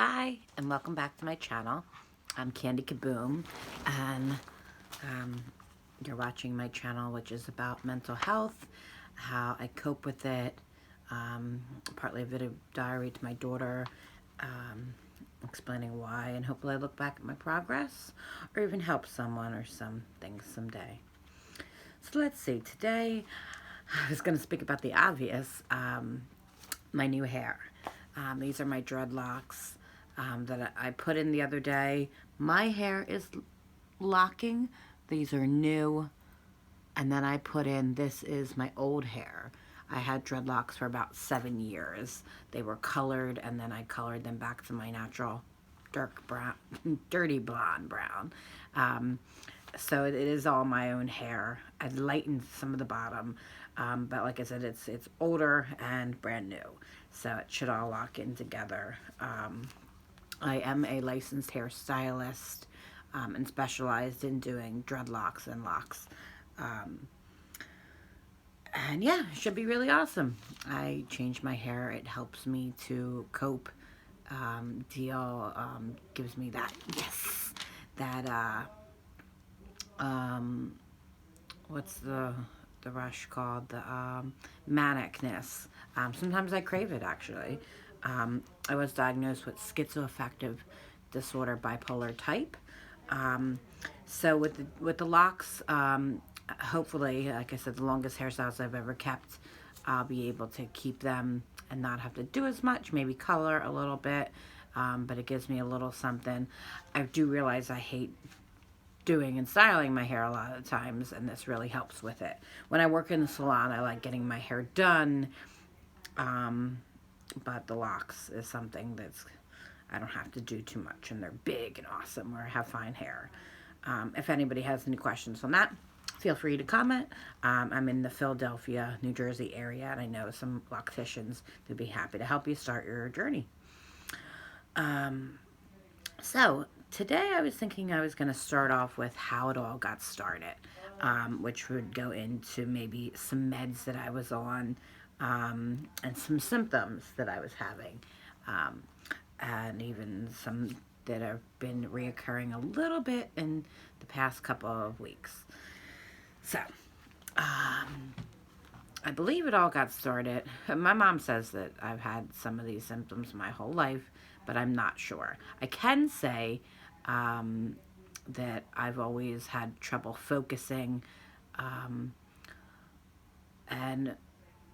Hi, and welcome back to my channel. I'm Candy Kaboom, and you're watching my channel, which is about mental health, how I cope with it, partly a video diary to my daughter, explaining why, and hopefully I look back at my progress, or even help someone or something someday. So let's see, today I was going to speak about the obvious, my new hair. These are my dreadlocks that I put in the other day. My hair is locking. These are new. And then I put in, this is my old hair. I had dreadlocks for about 7 years. They were colored, and then I colored them back to my natural dark brown, dirty blonde brown. So it is all my own hair. I lightened some of the bottom, but like I said, it's older and brand new, so it should all lock in together. I am a licensed hairstylist and specialized in doing dreadlocks and locks. And yeah, it should be really awesome. I change my hair. It helps me to cope, deal, gives me that, yes, that, what's the rush called? The manicness. Sometimes I crave it, actually. I was diagnosed with schizoaffective disorder, bipolar type. So with the locks, hopefully, like I said, the longest hairstyles I've ever kept, I'll be able to keep them and not have to do as much, maybe color a little bit, but it gives me a little something. I do realize I hate doing and styling my hair a lot of the times, and this really helps with it. When I work in the salon, I like getting my hair done, but the locks is something that's, I don't have to do too much, and they're big and awesome where I have fine hair. If anybody has any questions on that, feel free to comment. I'm in the Philadelphia, New Jersey area, and I know some locticians who'd be happy to help you start your journey. So today I was thinking I was going to start off with how it all got started, which would go into maybe some meds that I was on, and some symptoms that I was having, and even some that have been reoccurring a little bit in the past couple of weeks. So, I believe it all got started. My mom says that I've had some of these symptoms my whole life, but I'm not sure. I can say that I've always had trouble focusing, and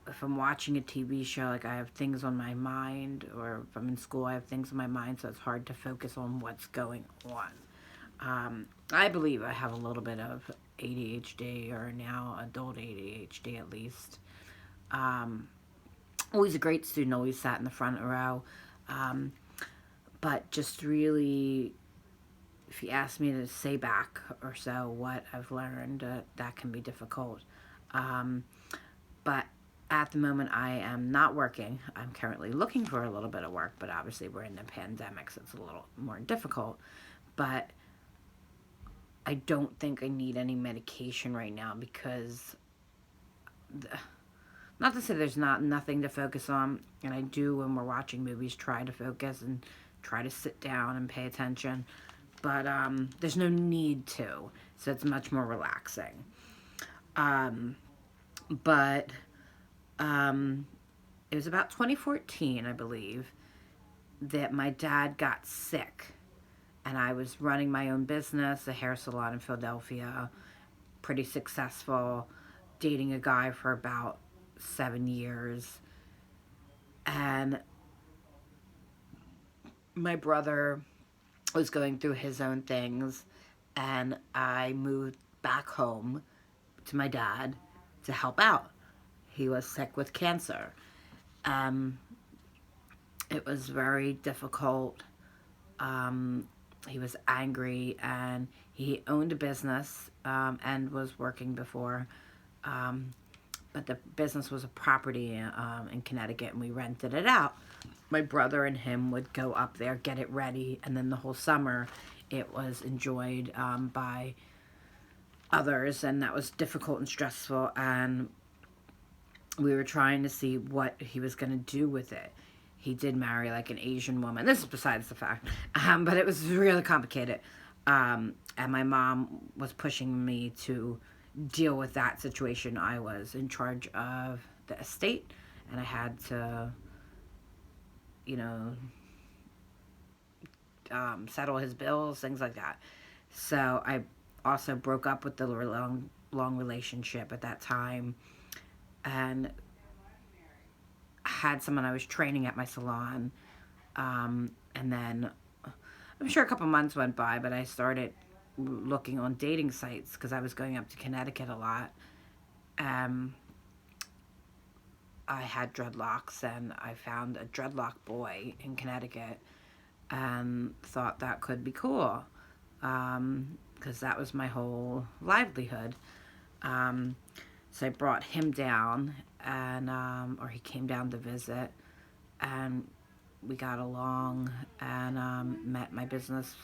if I'm watching a TV show, like I have things on my mind, or if I'm in school, I have things on my mind, so it's hard to focus on what's going on. I believe I have a little bit of ADHD, or now adult ADHD at least. Always a great student, always sat in the front row. But just really, if you ask me to say back or so what I've learned, that can be difficult. But at the moment, I am not working. I'm currently looking for a little bit of work, but obviously we're in the pandemic, so it's a little more difficult. But I don't think I need any medication right now, because not to say there's nothing to focus on, and I do, when we're watching movies, try to focus and try to sit down and pay attention, but there's no need to, so it's much more relaxing. But it was about 2014, I believe, that my dad got sick, and I was running my own business, a hair salon in Philadelphia, pretty successful, dating a guy for about 7 years, and my brother was going through his own things, and I moved back home to my dad to help out. He was sick with cancer. It was very difficult. He was angry, and he owned a business, and was working before, but the business was a property in Connecticut, and we rented it out. My brother and him would go up there, get it ready, and then the whole summer it was enjoyed by others, and that was difficult and stressful, and we were trying to see what he was going to do with it. he did marry like an Asian woman. This is besides the fact. But it was really complicated. And my mom was pushing me to deal with that situation. I was in charge of the estate, and I had to, you know, settle his bills, things like that. So I also broke up with the long relationship at that time, and had someone I was training at my salon. And then I'm sure a couple months went by, but I started looking on dating sites because I was going up to Connecticut a lot. I had dreadlocks, and I found a dreadlock boy in Connecticut and thought that could be cool, because that was my whole livelihood. So I brought him down, and or he came down to visit, and we got along, and met my business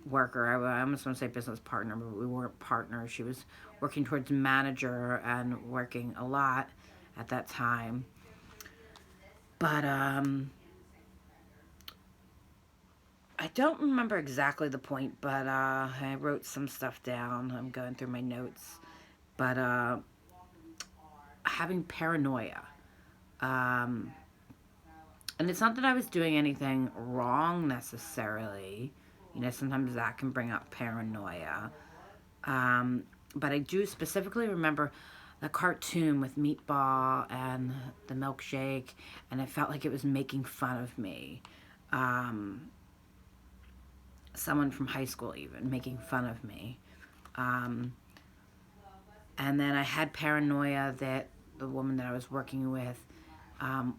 worker. I almost want to say business partner, but we weren't partners. She was working towards manager and working a lot at that time. But I don't remember exactly the point, but I wrote some stuff down. I'm going through my notes. But having paranoia. And it's not that I was doing anything wrong necessarily. You know, sometimes that can bring up paranoia. But I do specifically remember the cartoon with Meatball and the milkshake, and it felt like it was making fun of me. Someone from high school even making fun of me. And then I had paranoia that the woman that I was working with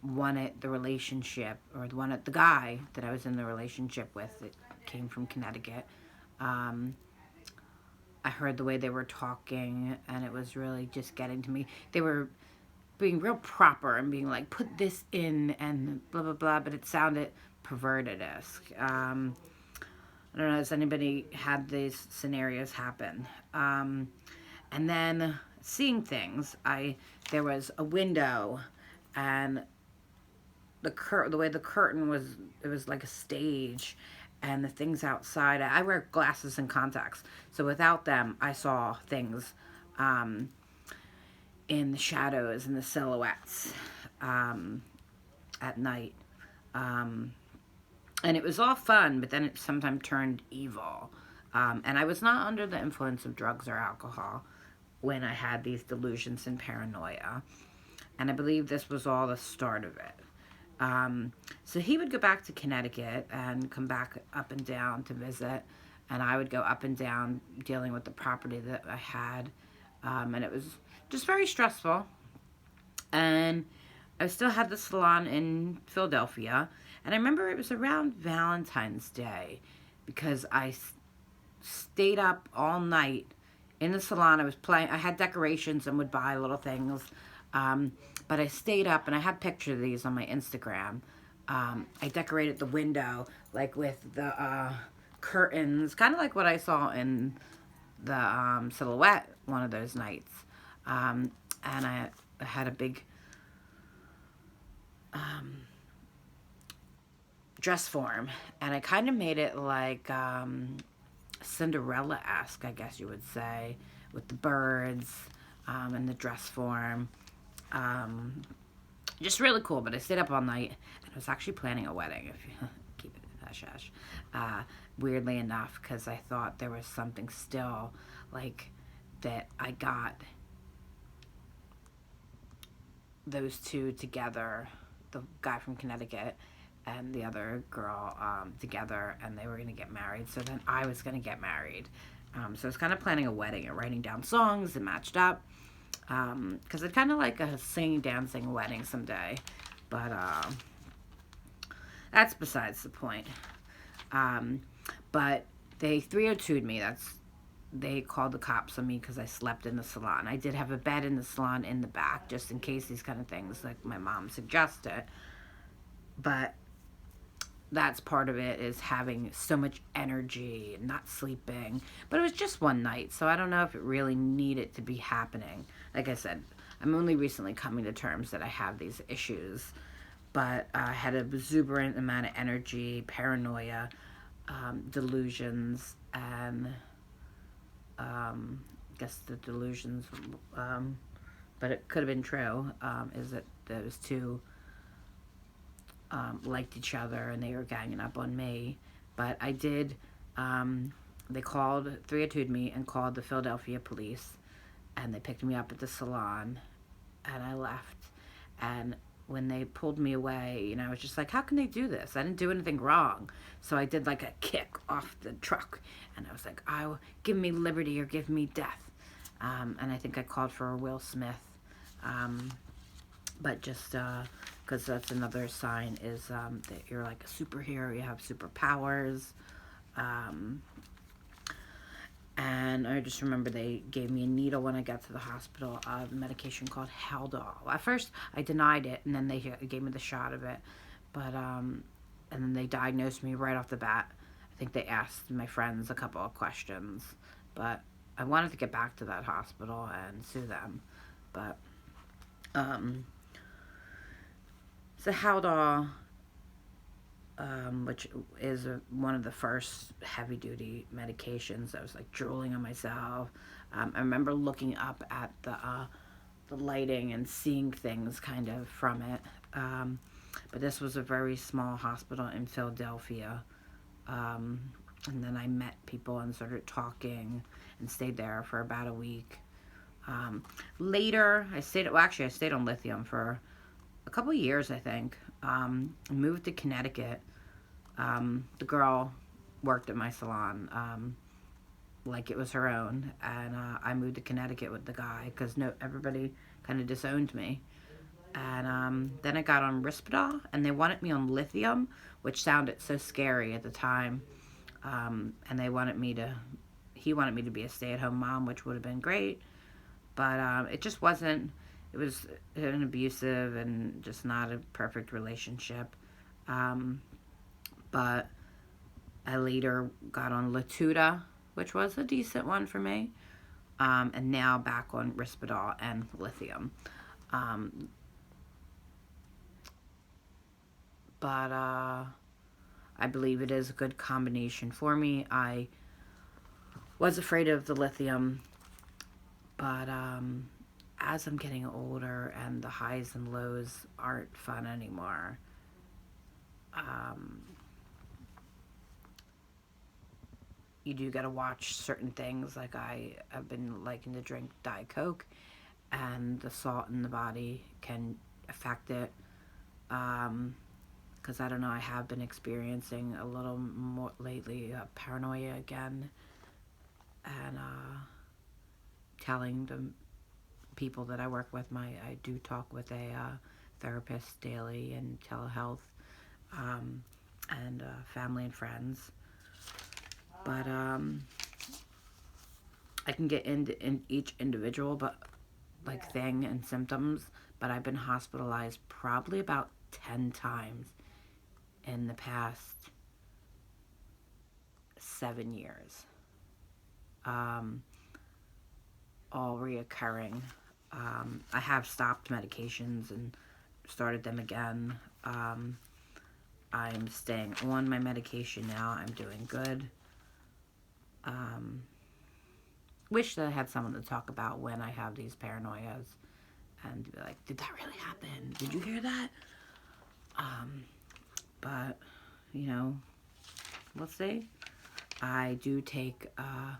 wanted the relationship, or wanted the guy that I was in the relationship with that came from Connecticut. I heard the way they were talking, and it was really just getting to me. They were being real proper and being like, put this in and blah, blah, blah, but it sounded perverted-esque. I don't know, has anybody had these scenarios happen? And then seeing things, there was a window, and the way the curtain was, it was like a stage, and the things outside, I wear glasses and contacts, so without them, I saw things in the shadows and the silhouettes at night. And it was all fun, but then it sometimes turned evil. And I was not under the influence of drugs or alcohol when I had these delusions and paranoia. And I believe this was all the start of it. So he would go back to Connecticut and come back up and down to visit, and I would go up and down dealing with the property that I had, and it was just very stressful. And I still had the salon in Philadelphia, and I remember it was around Valentine's Day, because I stayed up all night in the salon. I had decorations and would buy little things, but I stayed up, and I have pictures of these on my Instagram. I decorated the window, like with the curtains, kind of like what I saw in the Silhouette one of those nights. And I had a big dress form, and I kind of made it like Cinderella-esque, I guess you would say, with the birds and the dress form. Just really cool, but I stayed up all night, and I was actually planning a wedding, if you keep it hush-hush, weirdly enough, because I thought there was something still, like, that I got those two together, the guy from Connecticut and the other girl together, and they were going to get married, so then I was going to get married. So I was kind of planning a wedding and writing down songs that matched up, because I'd kind of like a singing, dancing wedding someday, but that's besides the point. But they 302'd me. They called the cops on me because I slept in the salon. I did have a bed in the salon in the back, just in case these kind of things, like my mom suggested. But that's part of it, is having so much energy and not sleeping. But it was just one night, so I don't know if it really needed to be happening. Like I said, I'm only recently coming to terms that I have these issues. but I had a exuberant amount of energy, paranoia, delusions, and I guess the delusions, but it could have been true, is that those two liked each other and they were ganging up on me. But I did, they called, 302'd me and called the Philadelphia police, and they picked me up at the salon, and I left. And when they pulled me away, I was just like, how can they do this? I didn't do anything wrong. So I did like a kick off the truck, and I was like, give me liberty or give me death. And I think I called for a Will Smith. But just because that's another sign is that you're like a superhero, you have superpowers. And I just remember they gave me a needle when I got to the hospital, a medication called Haldol. At first, I denied it, and then they gave me the shot of it. But, and then they diagnosed me right off the bat. I think they asked my friends a couple of questions. But I wanted to get back to that hospital and sue them. But, so Haldol, which is one of the first heavy-duty medications. I was like drooling on myself. I remember looking up at the lighting and seeing things kind of from it. But this was a very small hospital in Philadelphia. And then I met people and started talking and stayed there for about a week. Later, I stayed on lithium for a couple of years, I think. Moved to Connecticut. The girl worked at my salon like it was her own, and I moved to Connecticut with the guy because everybody kind of disowned me. And then I got on Risperdal, and they wanted me on lithium, which sounded so scary at the time. And he wanted me to be a stay-at-home mom, which would have been great, but it just wasn't. It was an abusive and just not a perfect relationship. But I later got on Latuda, which was a decent one for me. And now back on Risperdal and lithium. But I believe it is a good combination for me. I was afraid of the lithium, but as I'm getting older and the highs and lows aren't fun anymore, you do gotta watch certain things. Like I have been liking to drink Diet Coke, and the salt in the body can affect it. Because I don't know, I have been experiencing a little more lately, paranoia again, and telling the people that I work with, I do talk with a therapist daily, and telehealth, and family and friends. But I can get into each individual thing and symptoms, but I've been hospitalized probably about 10 times in the past 7 years. All reoccurring. I have stopped medications and started them again. I'm staying on my medication now. I'm doing good. Wish that I had someone to talk about when I have these paranoias and be like, did that really happen? Did you hear that? But, we'll see. I do take a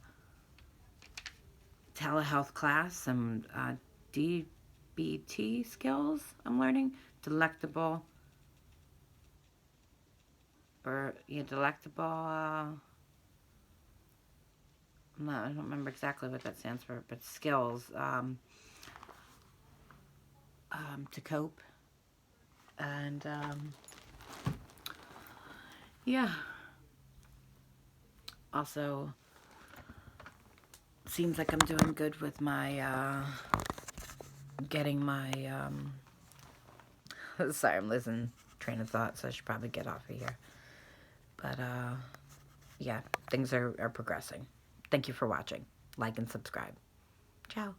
telehealth class, some DBT skills I'm learning. Delectable, no, I don't remember exactly what that stands for, but skills, to cope. And, yeah. Also, seems like I'm doing good with my, getting my, sorry, I'm losing train of thought, so I should probably get off of here. But, yeah, things are progressing. Thank you for watching. Like and subscribe. Ciao.